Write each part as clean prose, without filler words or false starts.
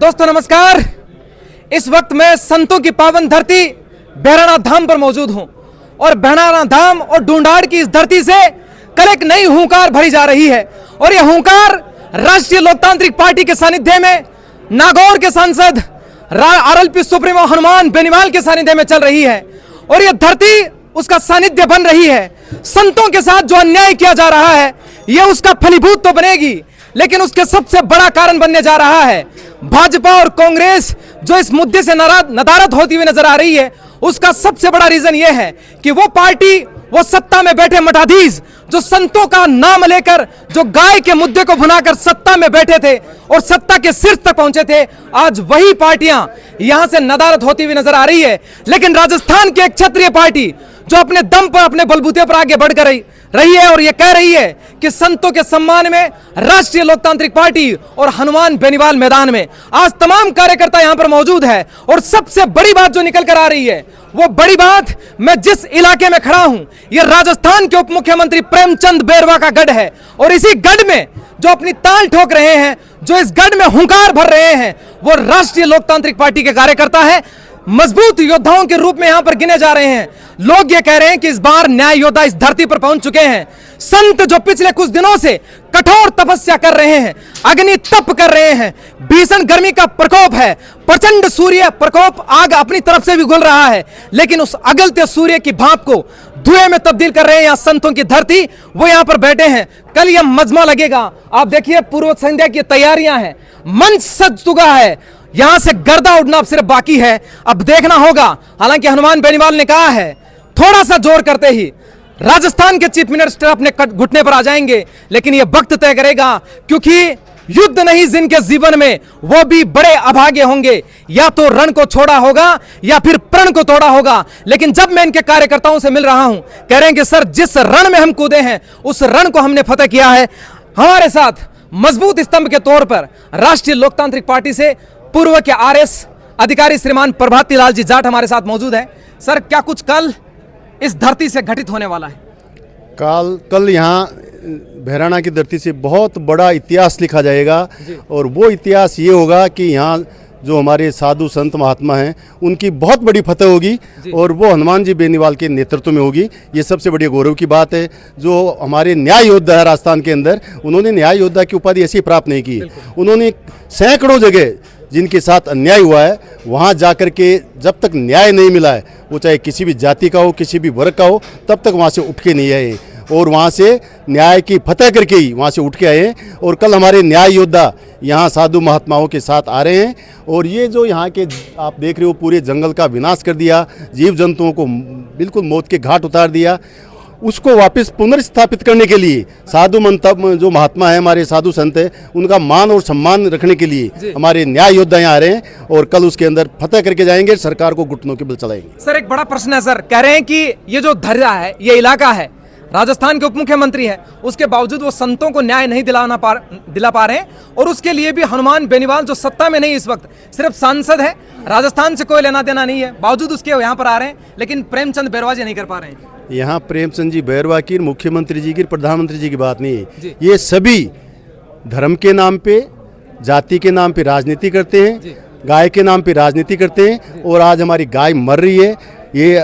दोस्तों नमस्कार। इस वक्त मैं संतों की पावन धरती बहराना धाम पर मौजूद हूं और बहराना धाम और ढूंढाड़ की इस धरती से कल एक नई हुंकार भरी जा रही है और यह हुंकार राष्ट्रीय लोकतांत्रिक पार्टी के सानिध्य में नागौर के सांसद आरएलपी सुप्रीमो हनुमान बेनीवाल के सानिध्य में चल रही है और यह धरती उसका सानिध्य बन रही है। संतों के साथ जो अन्याय किया जा रहा है यह उसका फलीभूत तो बनेगी, लेकिन उसके सबसे बड़ा कारण बनने जा रहा है भाजपा और कांग्रेस जो इस मुद्दे से नदारद होती हुई नजर आ रही है। उसका सबसे बड़ा रीजन यह है कि वो पार्टी, वो सत्ता में बैठे मठाधीश जो संतों का नाम लेकर जो गाय के मुद्दे को भुनाकर सत्ता में बैठे थे और सत्ता के शीर्ष तक पहुंचे थे, आज वही पार्टियां यहां से नदारद होती हुई नजर आ रही है। लेकिन राजस्थान की एक क्षत्रिय पार्टी जो अपने दम पर, अपने बलबूते पर आगे बढ़कर रही है और यह कह रही है कि संतों के सम्मान में राष्ट्रीय लोकतांत्रिक पार्टी और हनुमान बेनीवाल मैदान में आज तमाम कार्यकर्ता यहां पर मौजूद है। और सबसे बड़ी बात जो निकल कर आ रही है, वो बड़ी बात, मैं जिस इलाके में खड़ा हूं यह राजस्थान के उप मुख्यमंत्री प्रेमचंद बैरवा का गढ़ है और इसी गढ़ में जो अपनी ताल ठोक रहे हैं, जो इस गढ़ में हुंकार भर रहे हैं, वो राष्ट्रीय लोकतांत्रिक पार्टी के कार्यकर्ता है। मजबूत योद्धाओं के रूप में यहां पर गिने जा रहे हैं। लोग ये कह रहे हैं कि इस बार न्याय योद्धा इस धरती पर पहुंच चुके हैं। संत जो पिछले कुछ दिनों से कठोर तपस्या कर रहे हैं, अग्नि तप कर रहे हैं, भीषण गर्मी का प्रकोप है, प्रचंड सूर्य प्रकोप आग अपनी तरफ से भी गुल रहा है, लेकिन उस अगलते सूर्य की भाप को धुएं में तब्दील कर रहे हैं। यहाँ संतों की धरती वो यहाँ पर बैठे हैं। कल यह मजमा लगेगा। आप देखिए पूर्व संध्या की तैयारियां हैं, मंच सज चुका है, यहां से गर्दा उड़ना अब सिर्फ बाकी है। अब देखना होगा। हालांकि हनुमान बेनीवाल ने कहा है थोड़ा सा जोर करते ही राजस्थान के चीफ मिनिस्टर अपने घुटने पर आ जाएंगे, लेकिन यह वक्त तय करेगा, क्योंकि युद्ध नहीं जिनके जीवन में वो भी बड़े अभागे होंगे। या तो रण को छोड़ा होगा या फिर प्रण को तोड़ा होगा। लेकिन जब मैं इनके कार्यकर्ताओं से मिल रहा हूं, कह रहे हैं कि सर जिस रण में हम कूदे हैं उस रण को हमने फतेह किया है। हमारे साथ मजबूत स्तंभ के तौर पर राष्ट्रीय लोकतांत्रिक पार्टी से पूर्व के आरएस अधिकारी श्रीमान प्रभाती लाल जी जाट हमारे साथ मौजूद हैं। सर, क्या कुछ कल इस धरती से घटित होने वाला है? कल यहाँ बहराना की धरती से बहुत बड़ा इतिहास लिखा जाएगा और वो इतिहास ये होगा कि यहाँ जो हमारे साधु संत महात्मा हैं उनकी बहुत बड़ी फतेह होगी और वो हनुमान जी बेनीवाल के नेतृत्व में होगी। ये सबसे बड़ी गौरव की बात है। जो हमारे न्याय योद्धा है राजस्थान के अंदर, उन्होंने न्याय योद्धा की उपाधि ऐसी प्राप्त नहीं की। उन्होंने सैकड़ों जगह जिनके साथ अन्याय हुआ है वहाँ जाकर के जब तक न्याय नहीं मिला है, वो चाहे किसी भी जाति का हो, किसी भी वर्ग का हो, तब तक वहाँ से उठ के नहीं आए और वहाँ से न्याय की फतेह करके ही वहाँ से उठ के आए। और कल हमारे न्याय योद्धा यहाँ साधु महात्माओं के साथ आ रहे हैं और ये जो यहाँ के आप देख रहे हो पूरे जंगल का विनाश कर दिया, जीव जंतुओं को बिल्कुल मौत के घाट उतार दिया, उसको वापस पुनर्स्थापित करने के लिए साधु मंतब जो महात्मा है, हमारे साधु संत है, उनका मान और सम्मान रखने के लिए हमारे न्याय योद्धा यहाँ आ रहे हैं और कल उसके अंदर फतेह करके जाएंगे, सरकार को घुटनों के बल चलाएंगे। सर, एक बड़ा प्रश्न है सर, कह रहे हैं कि ये जो धरा है, ये इलाका है, राजस्थान के उप मुख्यमंत्री है, उसके बावजूद वो संतों को न्याय नहीं दिला पा रहे हैं और उसके लिए भी हनुमान बेनीवाल जो सत्ता में नहीं, इस वक्त सिर्फ सांसद है, राजस्थान से कोई लेना देना नहीं है, बावजूद उसके यहाँ पर आ रहे हैं, लेकिन प्रेमचंद बैरवा जी नहीं कर पा रहे हैं। यहाँ प्रेमचंद जी बैरवा की, मुख्यमंत्री जी की, प्रधानमंत्री जी की बात नहीं है। ये सभी धर्म के नाम पे, जाति के नाम पे राजनीति करते हैं, गाय के नाम पे राजनीति करते हैं और आज हमारी गाय मर रही है, ये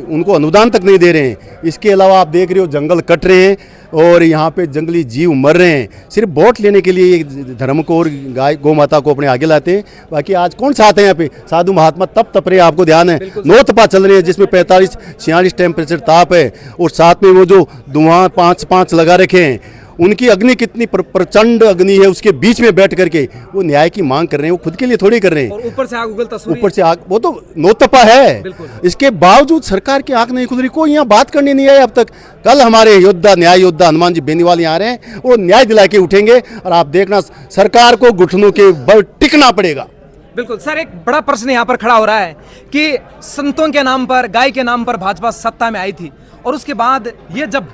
उनको अनुदान तक नहीं दे रहे हैं। इसके अलावा आप देख रहे हो जंगल कट रहे हैं और यहाँ पे जंगली जीव मर रहे हैं। सिर्फ वोट लेने के लिए धर्म को और गाय गौ माता को अपने आगे लाते हैं। बाकी आज कौन सा आते हैं यहाँ पे? साधु महात्मा तप रहे हैं, आपको ध्यान है, 9 तपा चल रहे हैं जिसमें 45-46 टेम्परेचर ताप है और साथ में वो जो धुआं 5 लगा रखे हैं, उनकी अग्नि कितनी प्रचंड अग्नि है, उसके बीच में बैठ करके वो न्याय की मांग कर रहे हैं। वो खुद के लिए थोड़ी कर रहे हैं। और ऊपर से आग उगलता सूर्य, ऊपर से आग, वो तो 9 तपा है। इसके बावजूद सरकार की आंख नहीं खुल रही, कोई यहाँ बात करने नहीं आया अब तक। कल हमारे योद्धा, न्याय योद्धा हनुमान जी बेनीवाल यहाँ आ रहे हैं, वो न्याय दिला के उठेंगे और आप देखना सरकार को घुटनों के बल टिकना पड़ेगा। बिल्कुल सर, एक बड़ा प्रश्न यहाँ पर खड़ा हो रहा है कि संतों के नाम पर, गाय के नाम पर भाजपा सत्ता में आई थी और उसके बाद ये जब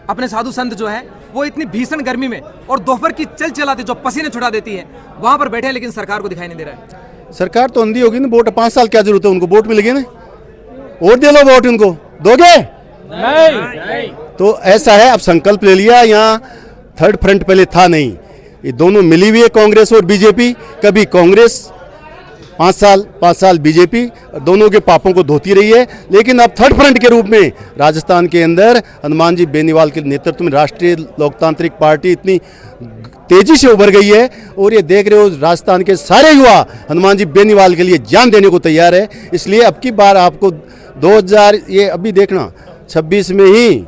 अपने साधु संत जो है वो इतनी भीषण गर्मी में और दोपहर की चलाती जो पसीने छुड़ा देती है, वहां पर बैठे, लेकिन सरकार को दिखाई नहीं दे रहा है। सरकार तो अंधी होगी ना, वोट 5 साल क्या जरूरत है उनको? वोट मिलेगी ना, वोट दे लो, वोट उनको दोगे नहीं। तो ऐसा है, अब संकल्प ले लिया। यहाँ थर्ड फ्रंट पहले था नहीं, ये दोनों मिली हुई है, कांग्रेस और बीजेपी। कभी कांग्रेस 5 साल बीजेपी, दोनों के पापों को धोती रही है। लेकिन अब थर्ड फ्रंट के रूप में राजस्थान के अंदर हनुमान जी बेनीवाल के नेतृत्व में राष्ट्रीय लोकतांत्रिक पार्टी इतनी तेजी से उभर गई है, और ये देख रहे हो राजस्थान के सारे युवा हनुमान जी बेनीवाल के लिए जान देने को तैयार है। इसलिए अब की बार आपको 2000 ये अभी देखना 26 में ही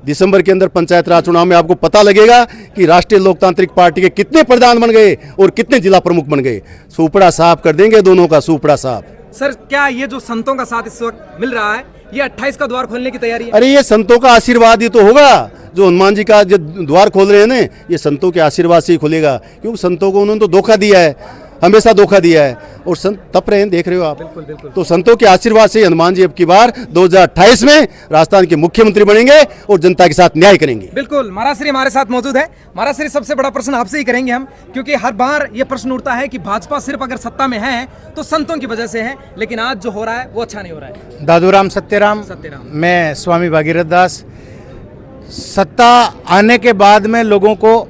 दिसंबर के अंदर पंचायत राज चुनाव में आपको पता लगेगा कि राष्ट्रीय लोकतांत्रिक पार्टी के कितने प्रधान बन गए और कितने जिला प्रमुख बन गए। सुपड़ा साफ कर देंगे दोनों का, सुपड़ा साफ। सर, क्या ये जो संतों का साथ इस वक्त मिल रहा है, ये 28 का द्वार खोलने की तैयारी है? अरे ये संतों का आशीर्वाद ही तो होगा। जो हनुमान जी का जो द्वार खोल रहे हैं ना, ये संतों के आशीर्वाद से ही खुलेगा, क्योंकि संतों को उन्होंने तो धोखा दिया है, हमेशा धोखा दिया है, और संत तप रहे हैं, देख रहे हो आप। बिल्कुल बिल्कुल। तो संतों के आशीर्वाद से हनुमान जी अब की बार 2028 में राजस्थान के मुख्यमंत्री बनेंगे और जनता के साथ न्याय करेंगे। बिल्कुल। महाराज श्री हमारे साथ मौजूद है। महाराज श्री, सबसे बड़ा प्रश्न आपसे ही करेंगे हम, क्योंकि हर बार ये प्रश्न उठता है कि भाजपा सिर्फ अगर सत्ता में है तो संतों की वजह से है, लेकिन आज जो हो रहा है वो अच्छा नहीं हो रहा है। दादूराम सत्यराम, मैं स्वामी भागीरथ दास। सत्ता आने के बाद में लोगों को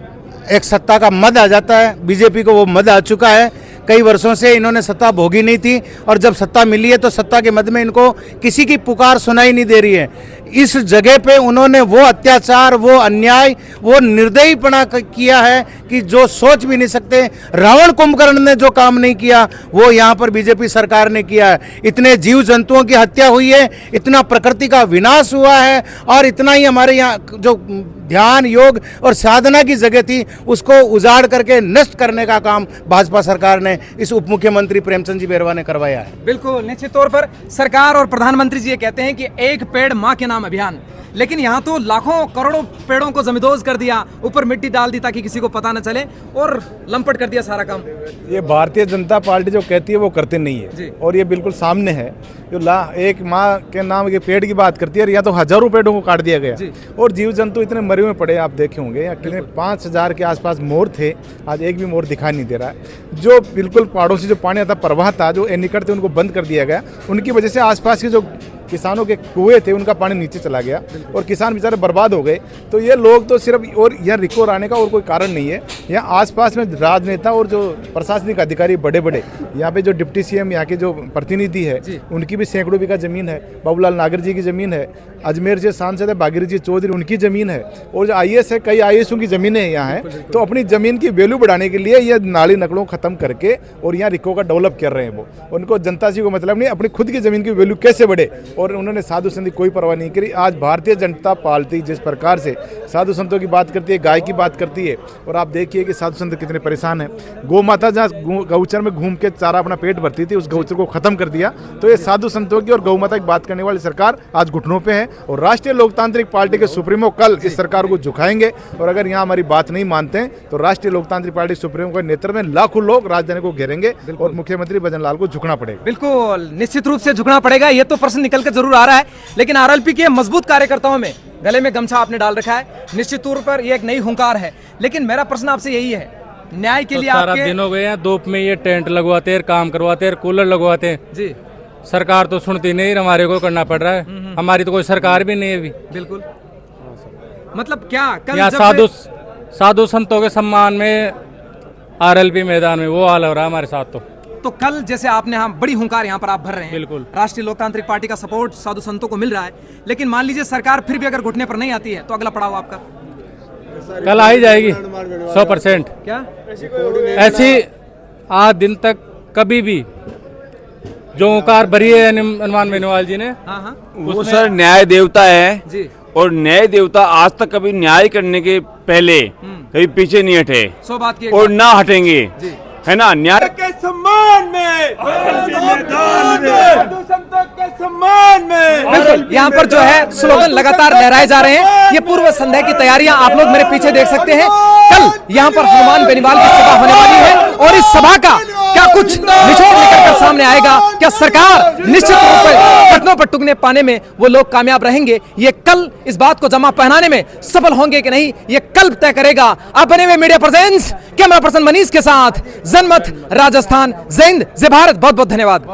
एक सत्ता का मद आ जाता है, बीजेपी को वो मद आ चुका है। कई वर्षों से इन्होंने सत्ता भोगी नहीं थी, और जब सत्ता मिली है तो सत्ता के मद में इनको किसी की पुकार सुनाई नहीं दे रही है। इस जगह पे उन्होंने वो अत्याचार, वो अन्याय, वो निर्दयीपना किया है कि जो सोच भी नहीं सकते। रावण कुंभकर्ण ने जो काम नहीं किया वो यहाँ पर बीजेपी सरकार ने किया है। इतने जीव जंतुओं की हत्या हुई है, इतना प्रकृति का विनाश हुआ है, और इतना ही हमारे यहाँ जो ध्यान, योग और साधना की जगह थी उसको उजाड़ करके नष्ट करने का काम भाजपा सरकार ने, इस उप मुख्यमंत्री प्रेमचंद जी बैरवा ने करवाया है। बिल्कुल, निश्चित तौर पर सरकार और प्रधानमंत्री जी ये कहते हैं कि एक पेड़ माँ के नाम अभियान, लेकिन यहाँ तो लाखों करोड़ों पेड़ों को जमींदोज कर दिया, ऊपर मिट्टी डाल दी ताकि किसी को पता न चले, और लंपट कर दिया सारा काम। ये भारतीय जनता पार्टी जो कहती है वो करते नहीं है, और ये बिल्कुल सामने है। जो एक माँ के नाम के पेड़ की बात करती है, या तो हजारों पेड़ों को काट दिया गया, और जीव जंतु इतने मरे हुए पड़े, आप देखे होंगे। यहाँ कितने 5000 के आसपास मोर थे, आज एक भी मोर दिखाई नहीं दे रहा है। जो बिल्कुल पहाड़ों से जो पानी आता प्रवाह था, जो निकट थे, उनको बंद कर दिया गया। उनकी वजह से आसपास के जो किसानों के कुएं थे उनका पानी नीचे चला गया, और किसान बेचारे बर्बाद हो गए। तो ये लोग तो सिर्फ, और यहाँ रिकॉर्ड आने का और कोई कारण नहीं है। यहाँ आसपास में राजनेता और जो प्रशासनिक अधिकारी बड़े बड़े, यहाँ पे जो डिप्टी सीएम, यहाँ के जो प्रतिनिधि है, उनकी भी सैकड़ों बीघा जमीन है। बाबूलाल नागर जी की जमीन है, अजमेर से सांसद है भागीरथ जी चौधरी, उनकी जमीन है, और जो IAS है, कई IASों की जमीनें यहाँ है। तो अपनी जमीन की वैल्यू बढ़ाने के लिए ये नाली नकलों खत्म करके और यहाँ रिको का डेवलप कर रहे हैं। वो उनको जनता से को मतलब नहीं, अपनी खुद की जमीन की वैल्यू कैसे बढ़े, और उन्होंने साधु संत की कोई परवाह नहीं करी। आज भारतीय जनता पार्टी जिस प्रकार से साधु संतों की बात करती है, गाय की बात करती है, और आप देखिए कि साधु संत कितने परेशान हैं। गौ माता जहाँ गौचर में घूम के चारा अपना पेट भरती थी, उस गौचर को खत्म कर दिया। तो ये साधु संतों की और गौ माता की बात करने वाली सरकार आज घुटनों पे है, और राष्ट्रीय लोकतांत्रिक पार्टी के सुप्रीमो कल इस सरकार को झुकाएंगे। और अगर यहाँ हमारी बात नहीं मानते हैं तो राष्ट्रीय लोकतांत्रिक पार्टी सुप्रीमो के नेतृत्व में लाखों लोग राजधानी को घेरेंगे, और मुख्यमंत्री भजनलाल को झुकना पड़ेगा। बिल्कुल, निश्चित रूप से झुकना पड़ेगा। ये तो प्रश्न निकल कर जरूर आ रहा है, लेकिन RLP के मजबूत कार्यकर्ताओं में गले में गमछा आपने डाल रखा है, निश्चित तौर पर ये एक नई हुंकार है। लेकिन मेरा प्रश्न आपसे यही है, न्याय के लिए सारा दिन हो गए हैं, धूप में ये टेंट लगवाते हैं, काम करवाते हैं, कूलर लगवाते हैं जी। सरकार तो सुनती नहीं, हमारे को करना पड़ रहा है। हमारी तो कोई सरकार भी नहीं है अभी। बिल्कुल, मतलब क्या कल यहाँ साधु संतों के सम्मान में RLP मैदान में वो हाल हो रहा है हमारे साथ। तो कल जैसे आपने, हम बड़ी हुंकार यहाँ पर आप भर रहे हैं, बिल्कुल राष्ट्रीय लोकतांत्रिक पार्टी का सपोर्ट साधु संतों को मिल रहा है, लेकिन मान लीजिए सरकार फिर भी अगर घुटने पर नहीं आती है तो अगला पड़ाव आपका कल आ ही जाएगी 100%। क्या ऐसी आज दिन तक कभी भी जो हुंकार भरी है हनुमान बेनीवाल जी ने, हाँ वो सर न्याय देवता है जी, और न्याय देवता आज तक कभी न्याय करने के पहले कभी पीछे नहीं हटे, 100 बात की और ना हटेंगे, है ना। न्याय के सम्मान में, संतों के सम्मान में। बिल्कुल, यहाँ पर जो है स्लोगन लगातार लहराए जा रहे हैं। ये पूर्व संध्या की तैयारियां आप लोग मेरे पीछे देख सकते हैं। कल यहाँ पर हनुमान बेनीवाल की सभा होने वाली है, और इस सभा का क्या कुछ निचोड़ निकल कर सामने आएगा, क्या सरकार निश्चित रूप से घटनों पर टुकने पाने में वो लोग कामयाब रहेंगे, ये कल इस बात को जमा पहनाने में सफल होंगे कि नहीं, ये कल तय करेगा। आप बने हुए media presence camera person Manish के साथ, जनमत राजस्थान, जय हिंद, जय भारत। बहुत बहुत धन्यवाद।